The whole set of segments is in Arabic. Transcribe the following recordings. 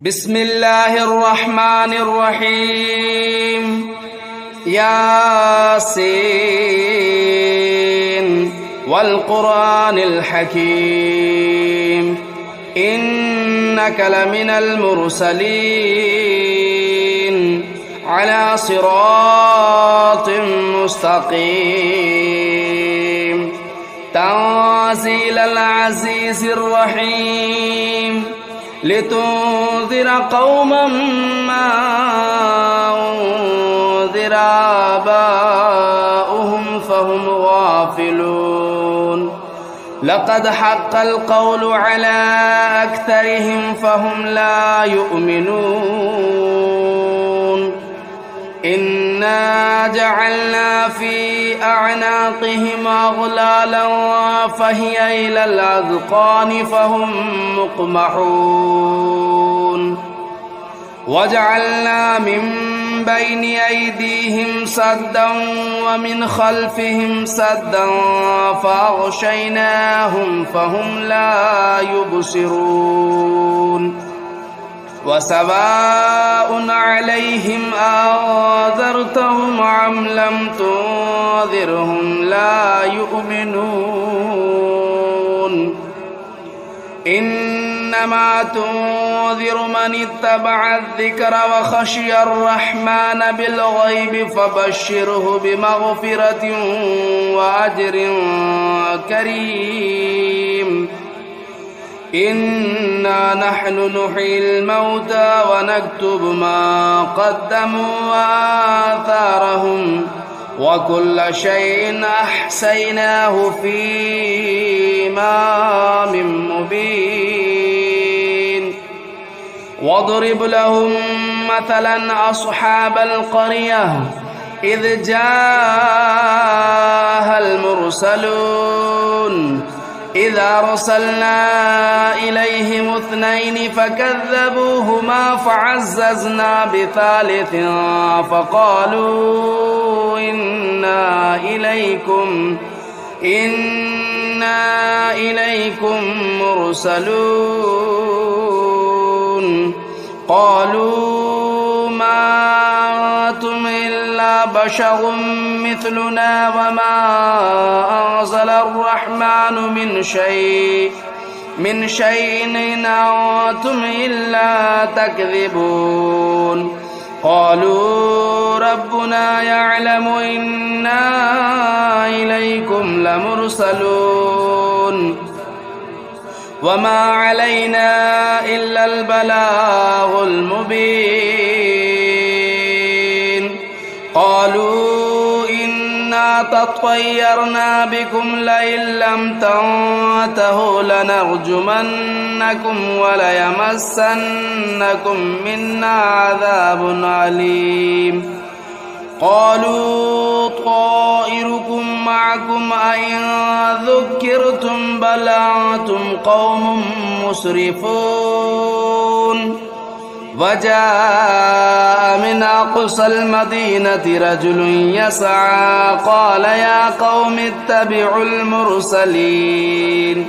بسم الله الرحمن الرحيم ياسين والقرآن الحكيم إنك لمن المرسلين على صراط مستقيم تنزيل العزيز الرحيم لتنذر قوما ما أنذر آباؤهم فهم غافلون لقد حق القول على أكثرهم فهم لا يؤمنون إنا جعلنا في أعناقهم أغلالا فهي إلى الأذقان فهم مقمحون وجعلنا من بين أيديهم سدا ومن خلفهم سدا فأغشيناهم فهم لا يبصرون وسواء عليهم أنذرتهم أم لم تنذرهم لا يؤمنون إنما تنذر من اتبع الذكر وخشي الرحمن بالغيب فبشره بمغفرة وأجر كريم إنا نحن نحيي الموتى ونكتب ما قدموا وآثارهم وكل شيء أحصيناه في إمام مبين واضرب لهم مثلا أصحاب القرية إذ جاءها المرسلون إذا أرسلنا إليهم اثنين فكذبوهما فعززنا بثالث فقالوا إنا إليكم مرسلون قالوا ما أنتم إلا بشر مثلنا وما أنزل الرحمن من شيء إن أنتم إلا تكذبون قالوا ربنا يعلم إنا إليكم لمرسلون وما علينا إلا البلاغ المبين قالوا إنا تطيرنا بكم لئن لم تنتهوا لنرجمنكم وليمسنكم منا عذاب أليم قالوا طائركم معكم أئن ذكرتم بل أنتم قوم مسرفون وجاء من أقصى المدينة رجل يسعى قال يا قوم اتبعوا المرسلين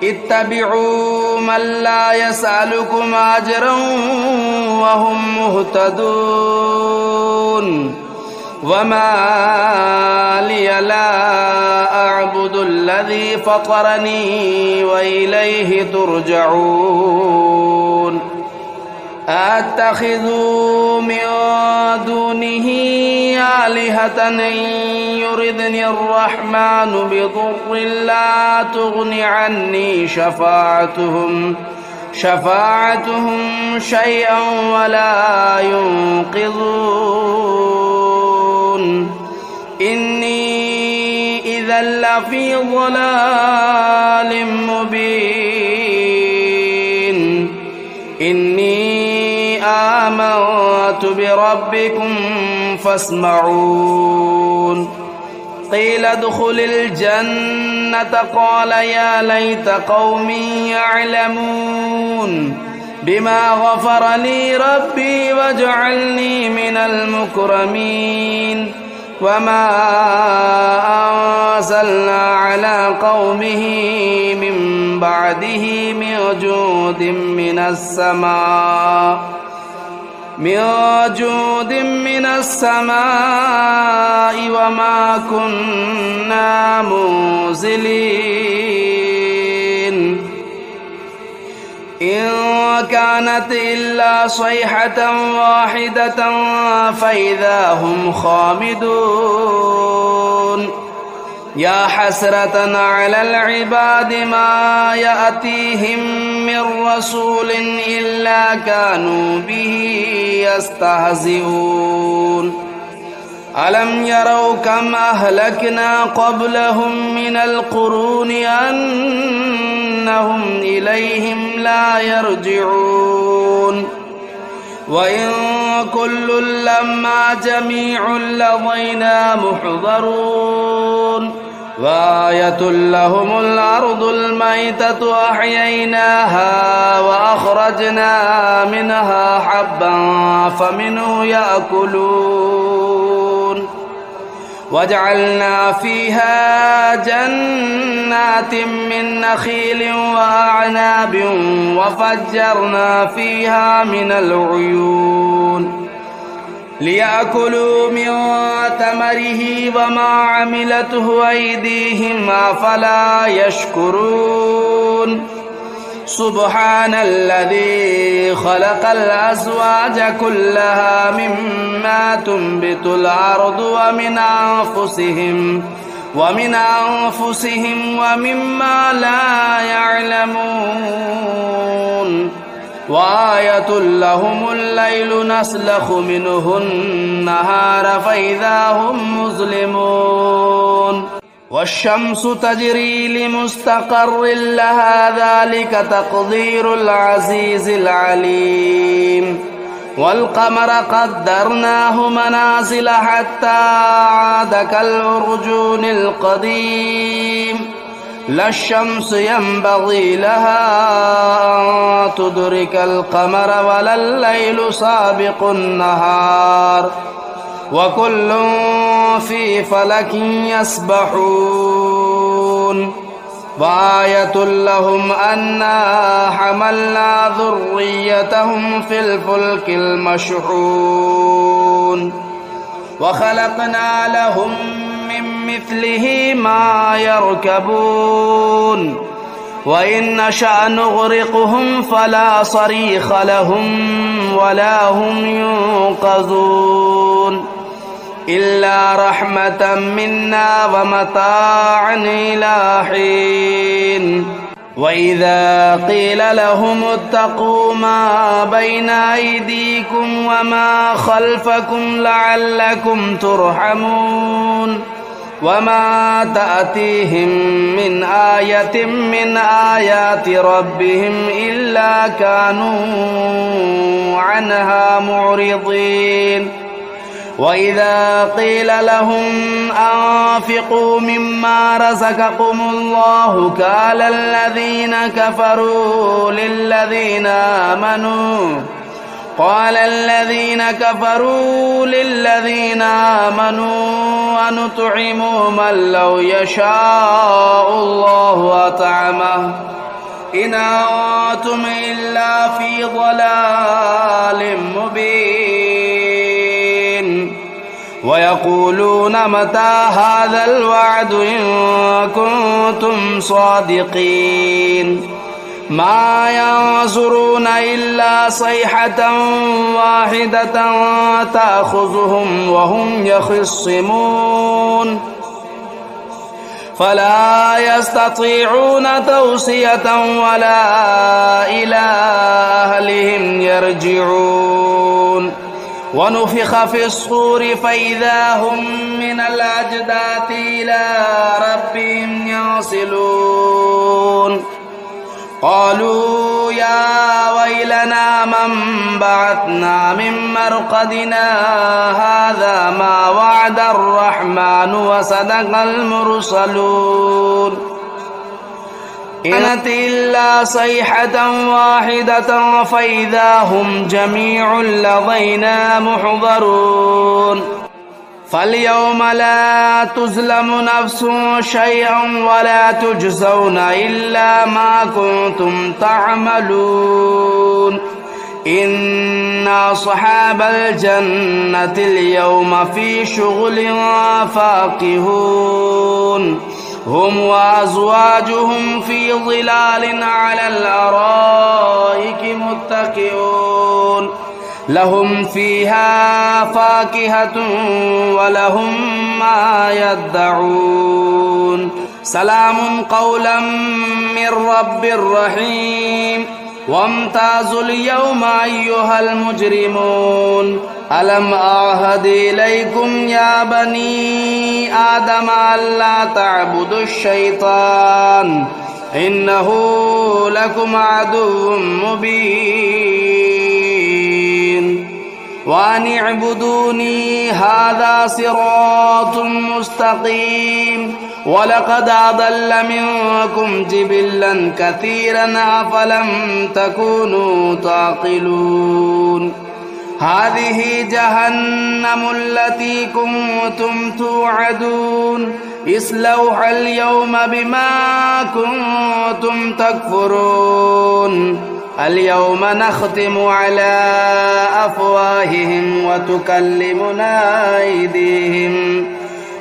اتبعوا من لا يسألكم أجرا وهم مهتدون وما لي لا أعبد الذي فطرني وإليه ترجعون أتخذوا من دونه آلهة إن يردني الرحمن بضر لا تغن عني شفاعتهم شيئا ولا ينقذون إني إذا لفي ضلال مبين إني آمنت بربكم فاسمعون قيل ادخل الجنة قال يا ليت قومي يعلمون بما غفر لي ربي وجعلني من المكرمين وما أنزلنا على قومه من بعده من جود من السماء وما كنا منزلين إن كانت إلا صيحة واحدة فإذا هم خامدون يا حسرة على العباد ما يأتيهم من رسول إلا كانوا به يستهزئون ألم يروا كم أهلكنا قبلهم من القرون أنهم إليهم لا يرجعون وإن كل لما جميع لدينا محضرون وآية لهم الأرض الميتة أحييناها وأخرجنا منها حبا فمنه يأكلون وجعلنا فيها جنات من نخيل وأعناب وفجرنا فيها من العيون ليأكلوا من ثمره وما عملته أيديهم أفلا يشكرون سبحان الذي خلق الأزواج كلها مما تنبت الأرض ومن أنفسهم ومما لا يعلمون وآية لهم الليل نسلخ منه النهار فإذا هم مظلمون والشمس تجري لمستقر لها ذلك تقدير العزيز العليم والقمر قدرناه منازل حتى عاد كالعرجون القديم لا الشمس ينبغي لها أن تدرك القمر ولا الليل سابق النهار وكل في فلك يسبحون وآية لهم أنا حملنا ذريتهم في الفلك المشحون وخلقنا لهم من مثله ما يركبون وإن نشأ نغرقهم فلا صريخ لهم ولا هم ينقذون إلا رحمة منا ومتاعا إلى حين وإذا قيل لهم اتقوا ما بين أيديكم وما خلفكم لعلكم ترحمون وما تأتيهم من آية من آيات ربهم إلا كانوا عنها معرضين وإذا قيل لهم أنفقوا مما رزقكم الله قال الذين كفروا للذين آمنوا ونطعم من لو يشاء الله أطعمه إن أنتم إلا في ضلال مبين ويقولون متى هذا الوعد إن كنتم صادقين ما ينظرون إلا صيحة واحدة تأخذهم وهم يخصمون فلا يستطيعون توصية ولا إلى أهلهم يرجعون ونفخ في الصور فإذا هم من الأجداث إلى ربهم ينسلون قالوا يا ويلنا من بعثنا من مرقدنا هذا ما وعد الرحمن وصدق المرسلون إنت إلا صيحة واحدة فإذا هم جميع لدينا محضرون فاليوم لا تظلم نفس شيئا ولا تجزون إلا ما كنتم تعملون إن أصحاب الجنة اليوم في شغل فاكهون هم وأزواجهم في ظلال على الأرائك متكئون لهم فيها فاكهة ولهم ما يدعون سلام قولا من رب رحيم وامتازوا اليوم أيها المجرمون ألم أعهد إليكم يا بني آدم ألا تعبدوا الشيطان إنه لكم عدو مبين وأن اعبدوني هذا صراط مستقيم ولقد أضل منكم جبلا كثيرا أفلم تكونوا تعقلون هذه جهنم التي كنتم توعدون اصلوها اليوم بما كنتم تكفرون اليوم نختم على أفواههم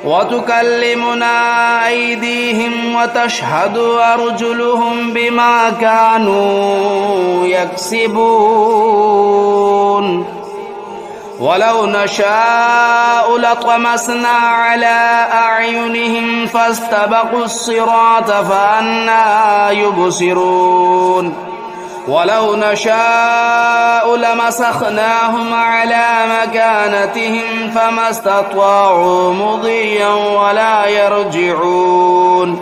وتكلمنا أيديهم وتشهد أرجلهم بما كانوا يكسبون ولو نشاء لطمسنا على أعينهم فاستبقوا الصراط فأنى يبصرون ولو نشاء لمسخناهم على مكانتهم فما استطاعوا مضيا ولا يرجعون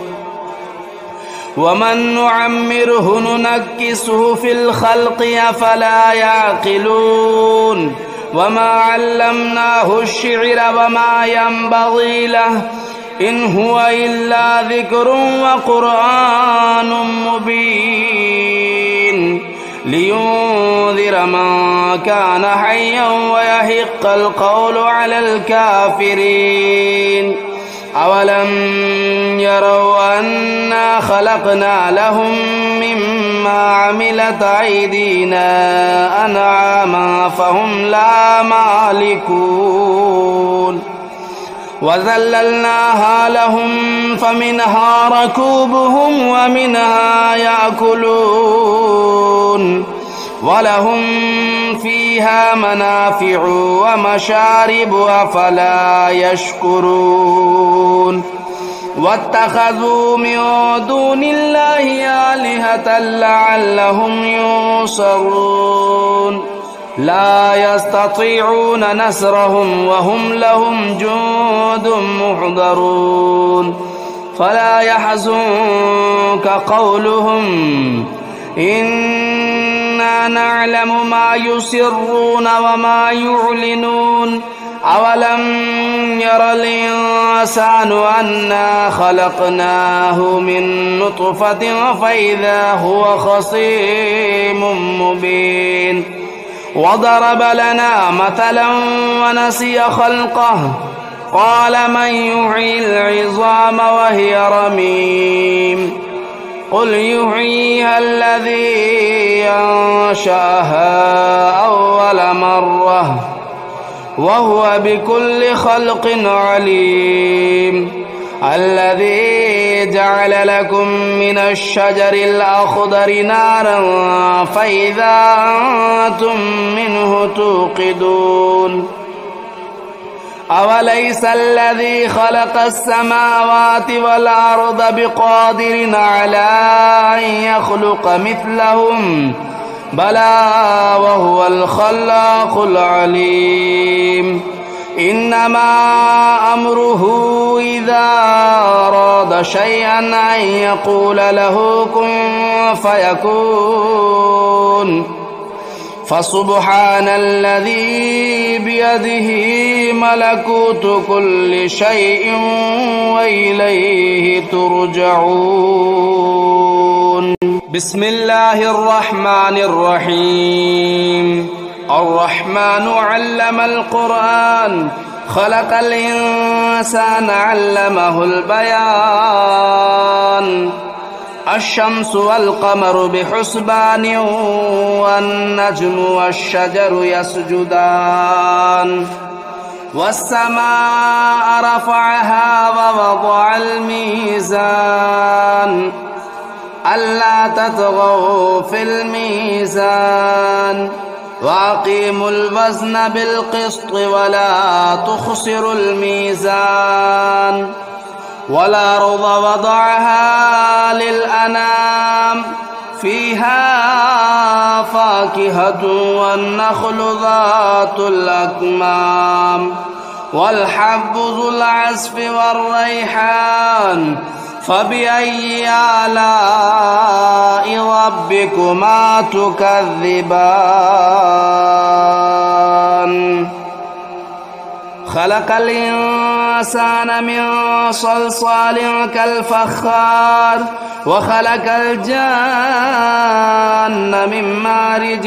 ومن نعمره ننكسه في الخلق أفلا يعقلون وما علمناه الشعر وما ينبغي له إن هو إلا ذكر وقرآن مبين لينذر من كان حيا ويحق القول على الكافرين أولم يروا أنا خلقنا لهم مما عملت أيدينا أنعاما فهم لا مالكون وذللناها لهم فمنها ركوبهم ومنها يأكلون ولهم فيها منافع ومشارب أفلا يشكرون واتخذوا من دون الله آلهة لعلهم ينصرون لا يستطيعون نصرهم وهم لهم جند محضرون فلا يحزنك قولهم إنا نعلم ما يسرون وما يعلنون أولم ير الإنسان أنا خلقناه من نطفة فإذا هو خصيم مبين وضرب لنا مثلا ونسي خلقه قال من يحيي العظام وهي رميم قل يحييها الذي أنشأها أول مرة وهو بكل خلق عليم الذي جعل لكم من الشجر الأخضر نارا فإذا أنتم منه توقدون أوليس الذي خلق السماوات والأرض بقادر على أن يخلق مثلهم بلى وهو الخلاق العليم إنما أمره إذا أراد شيئا أن يقول له كن فيكون فسبحان الذي بيده ملكوت كل شيء وإليه ترجعون بسم الله الرحمن الرحيم الرحمن علم القرآن خلق الإنسان علمه البيان الشمس والقمر بحسبان والنجم والشجر يسجدان والسماء رفعها ووضع الميزان ألا تطغوا في الميزان وأقيموا الوزن بالقسط ولا تخسروا الميزان والأرض وضعها للأنام فيها فاكهة والنخل ذات الأكمام والحب ذو العصف والريحان فبأي آلاء ربكما تكذبان خلق الإنسان من صلصال كالفخار وخلق الجان من مارج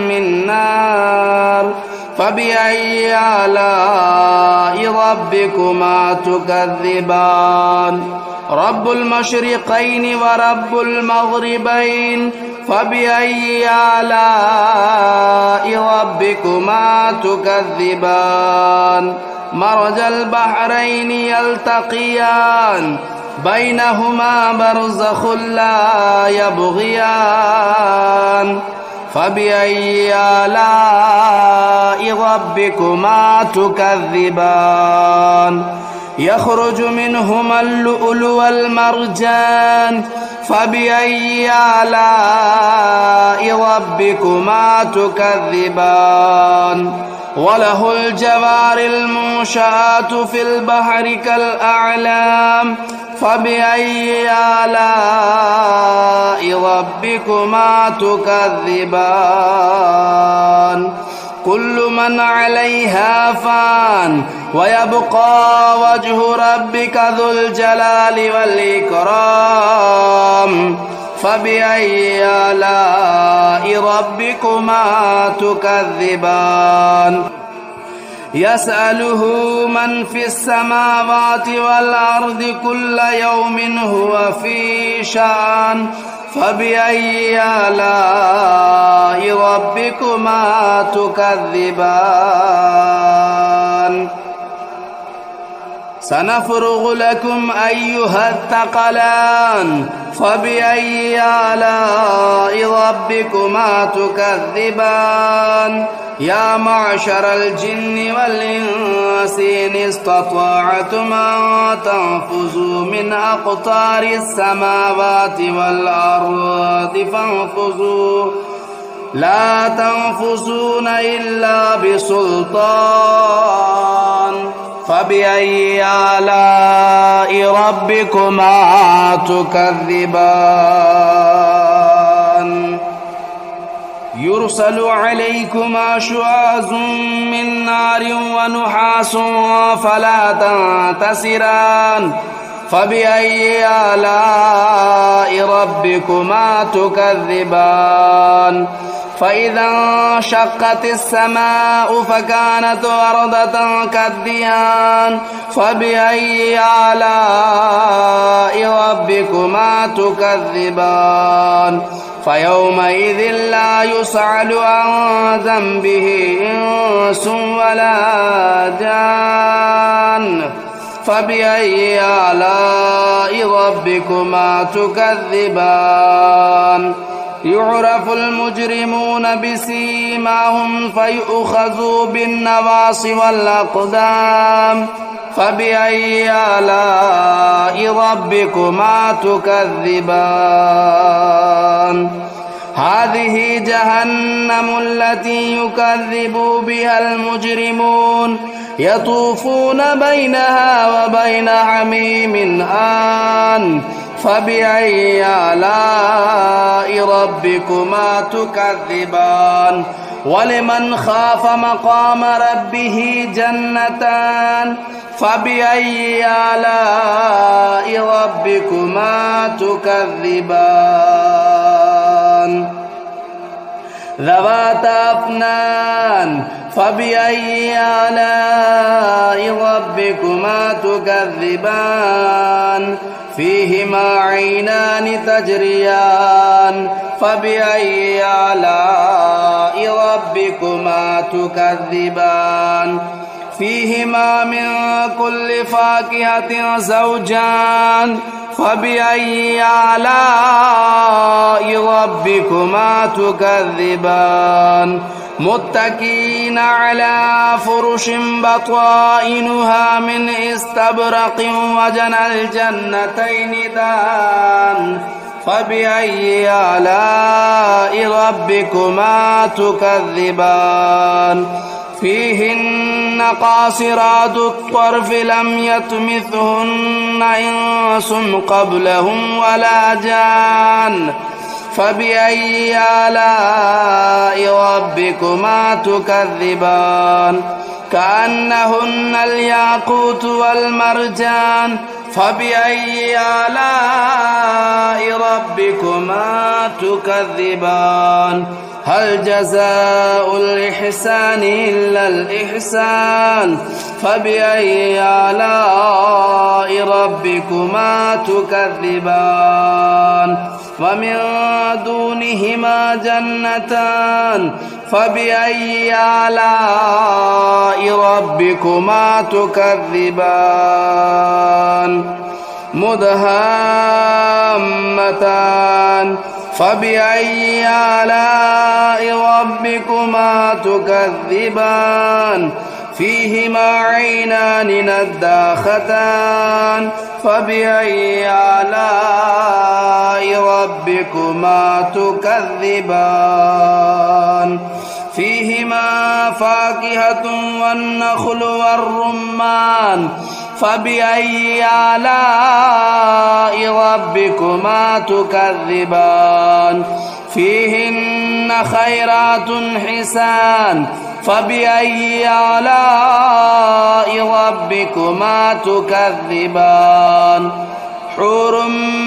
من نار فبأي آلاء ربكما تكذبان رب المشرقين ورب المغربين فبأي آلاء ربكما تكذبان مرج البحرين يلتقيان بينهما برزخ لا يبغيان فبأي آلاء ربكما تكذبان يخرج منهما اللؤلؤ والمرجان فبأي آلاء ربكما تكذبان وله الجوار المنشآت في البحر كالأعلام فبأي آلاء ربكما تكذبان كل من عليها فان ويبقى وجه ربك ذو الجلال والإكرام فبأي آلاء ربكما تكذبان يسأله من في السماوات والأرض كل يوم هو في شأن فبأي آلاء ربكما تكذبان سنفرغ لكم أيها الثقلان فبأي آلاء ربكما تكذبان يا معشر الجن والإنس إن استطعتم أن تنفذوا من أقطار السماوات والأرض فانفذوا لا تنفذون إلا بسلطان فبأي آلاء ربكما تكذبان يرسل عليكما شواظ من نار ونحاس فلا تنتصران فبأي آلاء ربكما تكذبان فإذا انشقت السماء فكانت وردة كالدهان فبأي آلاء ربكما تكذبان فيومئذ لا يسأل عن ذنبه إنس ولا جان فبأي آلاء ربكما تكذبان يعرف المجرمون بسيماهم فيؤخذوا بالنواصي والأقدام فبأي آلاء ربكما تكذبان هذه جهنم التي يكذب بها المجرمون يطوفون بينها وبين حميم آن فبأي آلاء ربكما تكذبان ولمن خاف مقام ربه جنتان فبأي آلاء ربكما تكذبان ذواتا أفنان فبأي آلاء ربكما تكذبان فيهما عينان تجريان فبأي آلاء ربكما تكذبان فيهما من كل فاكهة زوجان فبأي آلاء ربكما تكذبان متكئين على فرش بطائنها من استبرق وجنى الجنتين دان فبأي آلاء ربكما تكذبان فيهن قاصرات الطرف لم يطمثهن إنس قبلهم ولا جان فبأي آلاء ربكما تكذبان كأنهن الياقوت والمرجان فبأي آلاء ربكما تكذبان هل جزاء الإحسان إلا الإحسان فبأي آلاء ربكما تكذبان ومن دونهما جنتان فبأي آلاء ربكما تكذبان مدهامتان فبأي آلاء ربكما تكذبان فيهما عينان نداختان فبأي آلاء ربكما تكذبان فيهما فاكهة والنخل والرمان فبأي آلاء ربكما تكذبان فيهن خيرات حسان فبأي آلاء ربكما تكذبان حور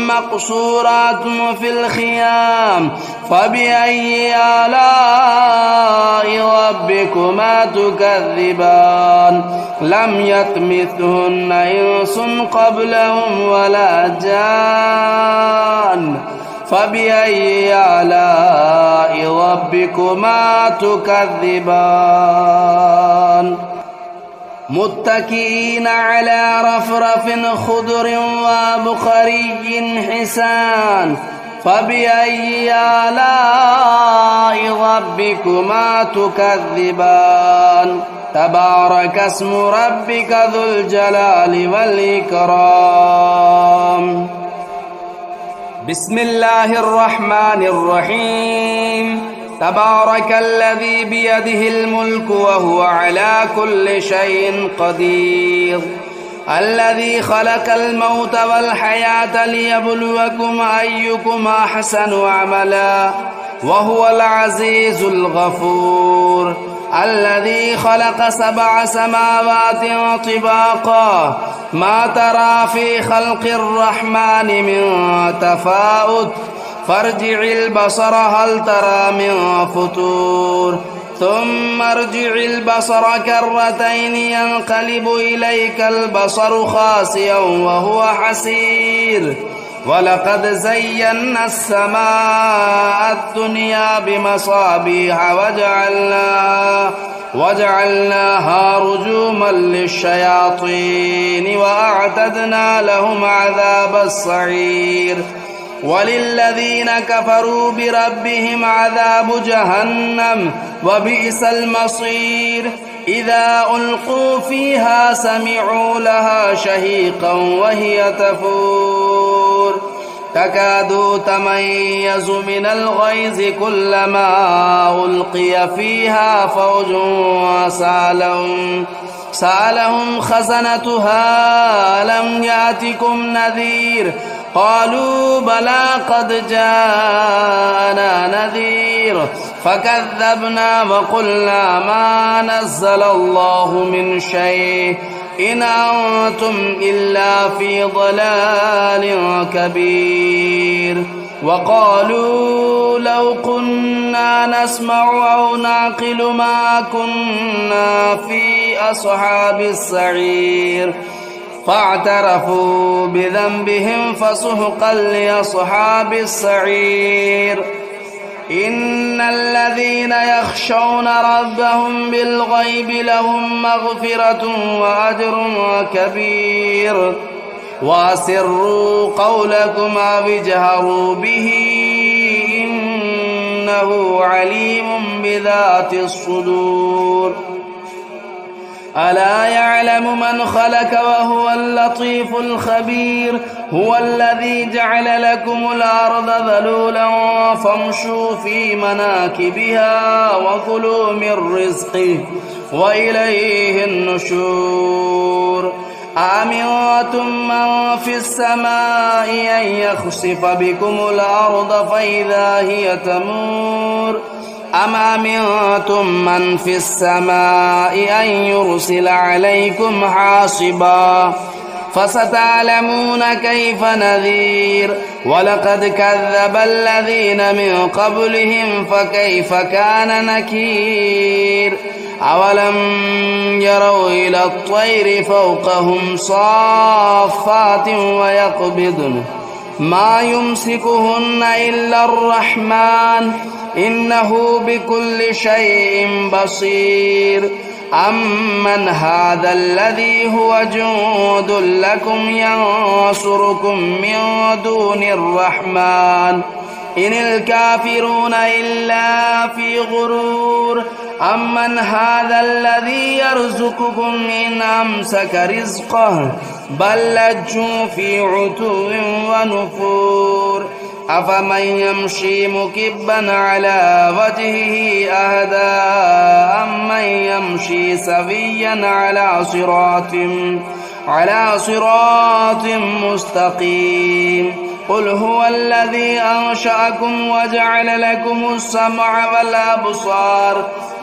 مقصورات في الخيام فبأي آلاء ربكما تكذبان لم يطمثهن إنس قبلهم ولا جان فبأي آلاء ربكما تكذبان متكئين على رفرف خضر وبخري حسان فبأي آلاء ربكما تكذبان تبارك اسم ربك ذو الجلال والإكرام بسم الله الرحمن الرحيم تبارك الذي بيده الملك وهو على كل شيء قدير الذي خلق الموت والحياة ليبلوكم أيكم أحسن عملا وهو العزيز الغفور الذي خلق 7 سماوات طباقا ما ترى في خلق الرحمن من تفاوت فارجع البصر هل ترى من فطور ثم ارجع البصر كرتين ينقلب إليك البصر خاسئا وهو حسير ولقد زينا السماء الدنيا بمصابيح وجعلناها رجوما للشياطين وأعتدنا لهم عذاب السعير وللذين كفروا بربهم عذاب جهنم وبئس المصير إذا ألقوا فيها سمعوا لها شهيقا وهي تفور تكاد تميز من الغيظ كلما ألقي فيها فوج سألهم خزنتها لم يأتكم نذير قالوا بلى قد جاءنا نذير فكذبنا وقلنا ما نزل الله من شيء إن أنتم إلا في ضلال كبير وقالوا لو كنا نسمع أو نعقل ما كنا في أصحاب السعير فاعترفوا بذنبهم فسحقا لأصحاب السعير. إن الذين يخشون ربهم بالغيب لهم مغفرة وأجر كبير. وأسروا قولكم أو اجهروا به إنه عليم بذات الصدور. ألا يعلم من خلق وهو اللطيف الخبير. هو الذي جعل لكم الأرض ذلولا فامشوا في مناكبها وكلوا من رزقه وإليه النشور. أأمنتم من في السماء أن يخسف بكم الأرض فإذا هي تمور أم أمنتم من في السماء أن يرسل عليكم حاصبا فستعلمون كيف نذير. ولقد كذب الذين من قبلهم فكيف كان نكير. أولم يروا إلى الطير فوقهم صافات ويقبضن ما يمسكهن إلا الرحمن إنه بكل شيء بصير. أمن هذا الذي هو جند لكم ينصركم من دون الرحمن إن الكافرون إلا في غرور. أمن هذا الذي يرزقكم إن أمسك رزقه بل لجوا في عتو ونفور. أفمن يمشي مكبا على وجهه أهدى أمن يمشي سويا على صراط مستقيم. قل هو الذي أنشأكم وجعل لكم السمع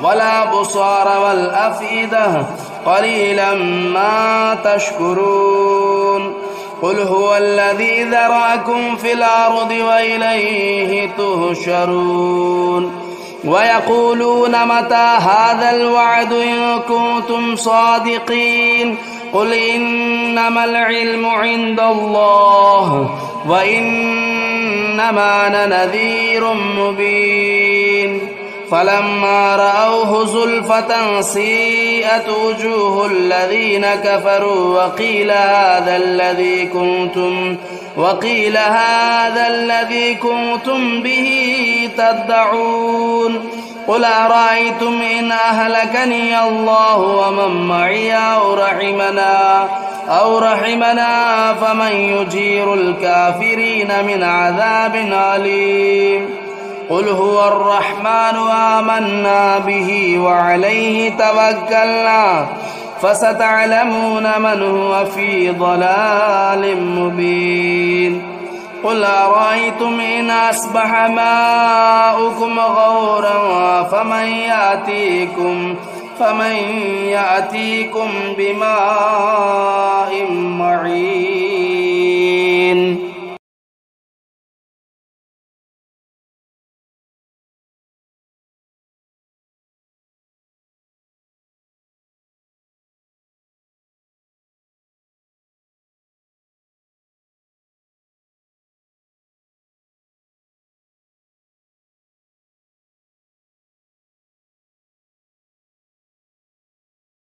والأبصار والأفئدة قليلا ما تشكرون. قل هو الذي ذرأكم في الأرض وإليه تهشرون. ويقولون متى هذا الوعد إن كنتم صادقين. قل إنما العلم عند الله وإنما أنا نذير مبين. فلما رأوه زلفة سيئت وجوه الذين كفروا وقيل هذا الذي كنتم به تدعون. قل أرأيتم إن أهلكني الله ومن معي أو رحمنا فمن يجير الكافرين من عذاب أليم. قل هو الرحمن آمنا به وعليه توكلنا فستعلمون من هو في ضلال مبين. قل أرأيتم إن أصبح ماؤكم غورا فمن يأتيكم بماء معين.